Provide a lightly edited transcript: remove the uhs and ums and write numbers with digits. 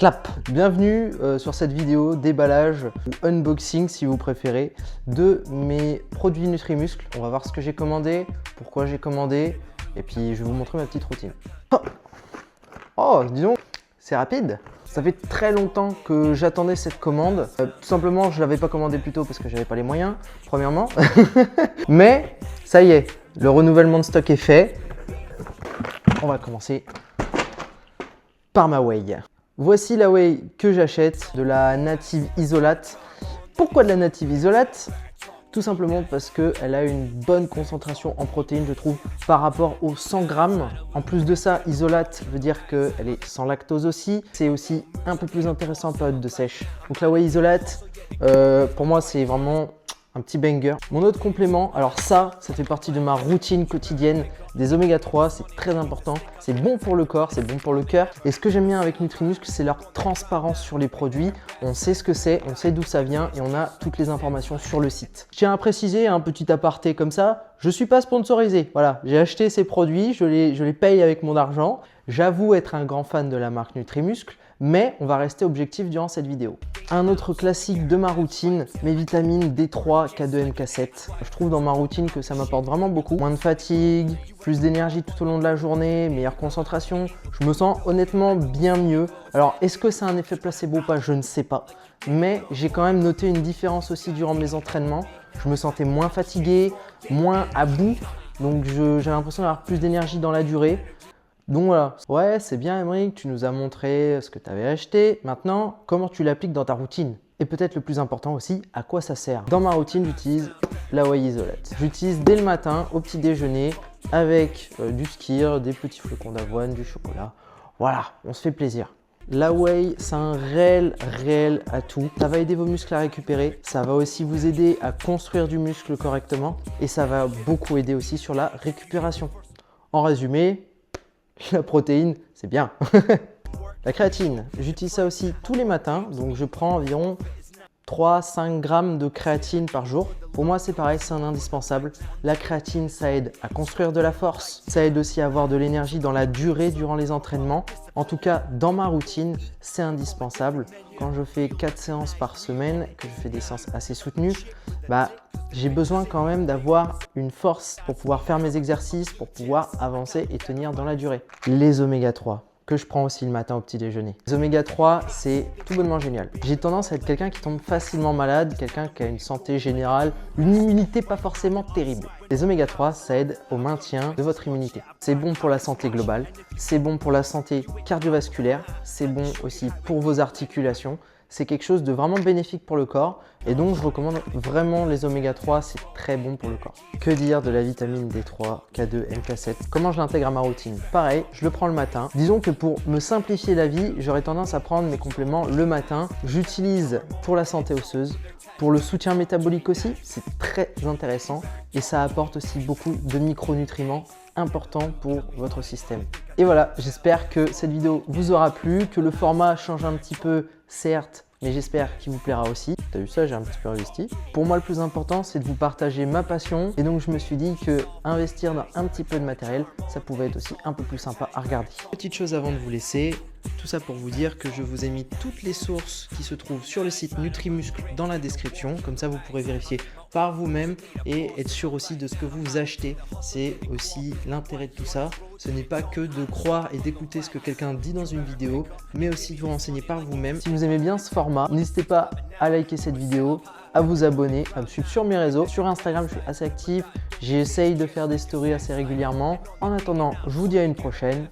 Clap! Bienvenue sur cette vidéo déballage ou unboxing si vous préférez de mes produits Nutrimuscle. On va voir ce que j'ai commandé, pourquoi j'ai commandé et puis je vais vous montrer ma petite routine. Oh, dis donc, c'est rapide! Ça fait très longtemps que j'attendais cette commande. Tout simplement, je ne l'avais pas commandé plus tôt parce que j'avais pas les moyens, premièrement. Mais ça y est, le renouvellement de stock est fait. On va commencer par ma whey. Voici la whey que j'achète, de la Native Isolate. Pourquoi de la Native Isolate? Tout simplement parce qu'elle a une bonne concentration en protéines, je trouve, par rapport aux 100 grammes. En plus de ça, Isolate veut dire qu'elle est sans lactose aussi. C'est aussi un peu plus intéressant en période de sèche. Donc la whey Isolate, pour moi, c'est vraiment un petit banger. Mon autre complément, alors ça fait partie de ma routine quotidienne. Des oméga 3, c'est très important. C'est bon pour le corps, c'est bon pour le cœur. Et ce que j'aime bien avec Nutrimuscle, c'est leur transparence sur les produits. On sait ce que c'est, on sait d'où ça vient et on a toutes les informations sur le site. Je tiens à préciser, un petit aparté comme ça, je ne suis pas sponsorisé. Voilà, j'ai acheté ces produits, je les paye avec mon argent. J'avoue être un grand fan de la marque Nutrimuscle, mais on va rester objectif durant cette vidéo. Un autre classique de ma routine, mes vitamines D3, K2, MK7. Je trouve dans ma routine que ça m'apporte vraiment beaucoup. Moins de fatigue, plus d'énergie tout au long de la journée, meilleure concentration. Je me sens honnêtement bien mieux. Alors, est-ce que c'est un effet placebo ou pas? Je ne sais pas. Mais j'ai quand même noté une différence aussi durant mes entraînements. Je me sentais moins fatigué, moins à bout. Donc, j'ai l'impression d'avoir plus d'énergie dans la durée. Donc voilà, ouais c'est bien Aymeric, tu nous as montré ce que tu avais acheté. Maintenant, comment tu l'appliques dans ta routine? Et peut-être le plus important aussi, à quoi ça sert? Dans ma routine, j'utilise la whey Isolate. J'utilise dès le matin au petit déjeuner avec du skyr, des petits flocons d'avoine, du chocolat. Voilà, on se fait plaisir. La whey, c'est un réel atout. Ça va aider vos muscles à récupérer. Ça va aussi vous aider à construire du muscle correctement. Et ça va beaucoup aider aussi sur la récupération. En résumé, la protéine, c'est bien. La créatine, j'utilise ça aussi tous les matins. Donc, je prends environ 3-5 grammes de créatine par jour. Pour moi, c'est pareil, c'est un indispensable. La créatine, ça aide à construire de la force. Ça aide aussi à avoir de l'énergie dans la durée durant les entraînements. En tout cas, dans ma routine, c'est indispensable. Quand je fais 4 séances par semaine, que je fais des séances assez soutenues, j'ai besoin quand même d'avoir une force pour pouvoir faire mes exercices, pour pouvoir avancer et tenir dans la durée. Les oméga 3. Que je prends aussi le matin au petit déjeuner. Les oméga 3, c'est tout bonnement génial. J'ai tendance à être quelqu'un qui tombe facilement malade, quelqu'un qui a une santé générale, une immunité pas forcément terrible. Les oméga 3, ça aide au maintien de votre immunité. C'est bon pour la santé globale, c'est bon pour la santé cardiovasculaire, c'est bon aussi pour vos articulations. C'est quelque chose de vraiment bénéfique pour le corps et donc je recommande vraiment les oméga 3, c'est très bon pour le corps. Que dire de la vitamine D3, K2, MK7? Comment je l'intègre à ma routine? Pareil, je le prends le matin. Disons que pour me simplifier la vie, j'aurais tendance à prendre mes compléments le matin. J'utilise pour la santé osseuse, pour le soutien métabolique aussi, c'est très intéressant et ça apporte aussi beaucoup de micronutriments importants pour votre système. Et voilà, j'espère que cette vidéo vous aura plu, que le format change un petit peu, certes, mais j'espère qu'il vous plaira aussi. T'as vu ça, j'ai un petit peu investi. Pour moi, le plus important, c'est de vous partager ma passion. Et donc, je me suis dit que investir dans un petit peu de matériel, ça pouvait être aussi un peu plus sympa à regarder. Petite chose avant de vous laisser, tout ça pour vous dire que je vous ai mis toutes les sources qui se trouvent sur le site Nutrimuscle dans la description. Comme ça, vous pourrez vérifier par vous-même et être sûr aussi de ce que vous achetez. C'est aussi l'intérêt de tout ça. Ce n'est pas que de croire et d'écouter ce que quelqu'un dit dans une vidéo, mais aussi de vous renseigner par vous-même. Si vous aimez bien ce format, n'hésitez pas à liker cette vidéo, à vous abonner, à me suivre sur mes réseaux. Sur Instagram, je suis assez actif. J'essaye de faire des stories assez régulièrement. En attendant, je vous dis à une prochaine.